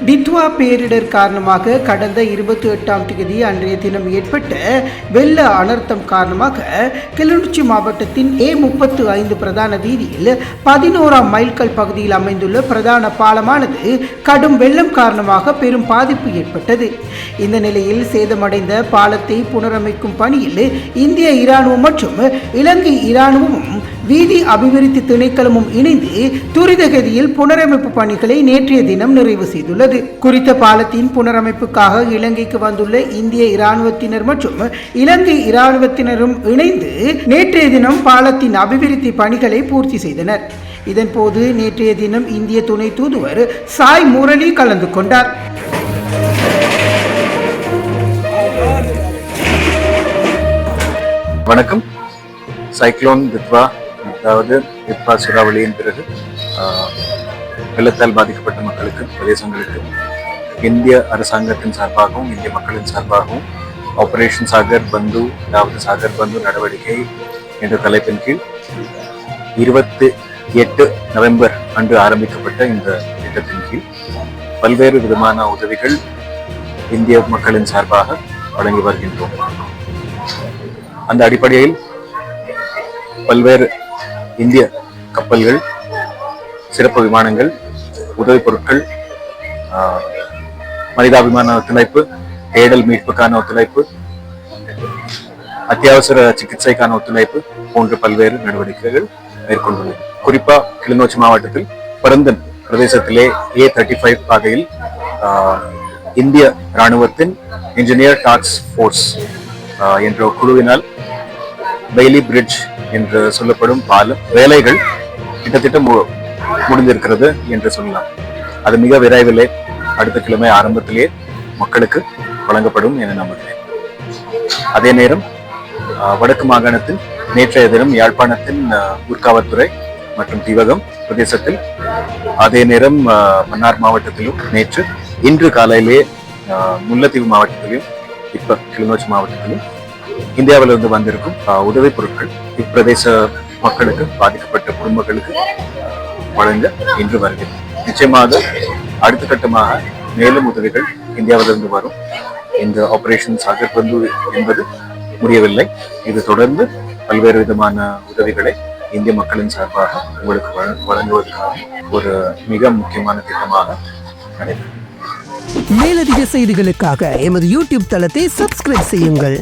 டித்வா பேரிடர் காரணமாக கடந்த 28ஆம் தேதி அன்றைய தினம் ஏற்பட்ட வெள்ள அனர்த்தம் காரணமாக கிளிநொச்சி மாவட்டத்தின் A35 பிரதான வீதியில் 11ஆம் மைல்கல் பகுதியில் அமைந்துள்ள பிரதான பாலமானது கடும் வெள்ளம் காரணமாக பெரும் பாதிப்பு ஏற்பட்டது. இந்த நிலையில் சேதமடைந்த பாலத்தை புனரமைக்கும் பணியில் இந்திய இராணுவம் மற்றும் இலங்கை இராணுவமும் வீதி அபிவிருத்தி திணைக்களமும் இணைந்து துரிதகதியில் புனரமைப்பு பணிகளை நேற்றைய தினம் நிறைவு செய்துள்ளது. குறித்த பாலத்தின் புனரமைப்புக்காக இலங்கைக்கு வந்துள்ள இந்திய இராணுவத்தினர் மற்றும் இலங்கை இராணுவத்தினரும் இணைந்து நேற்றைய தினம் பாலத்தின் அபிவிருத்தி பணிகளை பூர்த்தி செய்தனர். இதன்போது நேற்றைய தினம் இந்திய துணை தூதுவர் சாய் முரளி கலந்து கொண்டார். வணக்கம். சைக்ளோன் தித்வா, அதாவது தித்வா சூறாவளியின் பிறகு வெள்ளத்தால் பாதிக்கப்பட்ட மக்களுக்கு, பிரதேசங்களுக்கு இந்திய அரசாங்கத்தின் சார்பாகவும் இந்திய மக்களின் சார்பாகவும் ஆபரேஷன் சாகர் பந்து, அதாவது சாகர் பந்து நடவடிக்கை என்ற தலைப்பின் கீழ் 28 நவம்பர் அன்று ஆரம்பிக்கப்பட்ட இந்த திட்டத்தின் கீழ் பல்வேறு விதமான உதவிகள் இந்திய மக்களின் சார்பாக வழங்கி வருகின்றோம். அந்த அடிப்படையில் பல்வேறு இந்திய கப்பல்கள், சிறப்பு விமானங்கள், உதவி பொருட்கள், மனிதாபிமான ஒத்துழைப்பு, தேடல் மீட்புக்கான ஒத்துழைப்பு, அத்தியாவசர சிகிச்சைக்கான ஒத்துழைப்பு போன்ற பல்வேறு நடவடிக்கைகள் மேற்கொண்டுள்ளது. குறிப்பா கிளிநொச்சி மாவட்டத்தில் பரந்தன் பிரதேசத்திலே A35 பாதையில் இந்திய இராணுவத்தின் இன்ஜினியர் டாஸ்க் ஃபோர்ஸ் என்ற குழுவினால் பெய்லி பிரிட்ஜ் என்று சொல்லப்படும் பாலம் வேலைகள் கிட்டத்தட்ட முடிந்திருக்கிறது என்று சொல்லலாம். அது மிக விரைவிலே அடுத்த கிழமை ஆரம்பத்திலே மக்களுக்கு வழங்கப்படும் என நம்புகிறேன். அதே நேரம் வடக்கு மாகாணத்தின் நேற்றைய தினம் யாழ்ப்பாணத்தின் ஊர்காவற்துறை மற்றும் தீவகம் பிரதேசத்தில், அதே நேரம் மன்னார் மாவட்டத்திலும் நேற்று, இன்று காலையிலே முல்லைத்தீவு மாவட்டத்திலும், இப்ப கிளிநொச்சி மாவட்டத்திலும் இந்தியாவிலிருந்து வந்திருக்கும் உதவி பொருட்கள் இப்பிரதேச மக்களுக்கு, பாதிக்கப்பட்ட குடும்பங்களுக்கு வழங்க இன்று வருகிறது. நிச்சயமாக அடுத்த கட்டமாக மேலும் உதவிகள் இந்தியாவிலிருந்து வரும். இந்த ஆபரேஷன் சாகர் பந்து என்பது முடியவில்லை. இது தொடர்ந்து பல்வேறு விதமான உதவிகளை இந்திய மக்களின் சார்பாக உங்களுக்கு வழங்குவதற்கான ஒரு மிக முக்கியமான திட்டமாக நடைபெறும். மேலதிக செய்திகளுக்காக எமது யூடியூப் தளத்தை சப்ஸ்கிரைப் செய்யுங்கள்.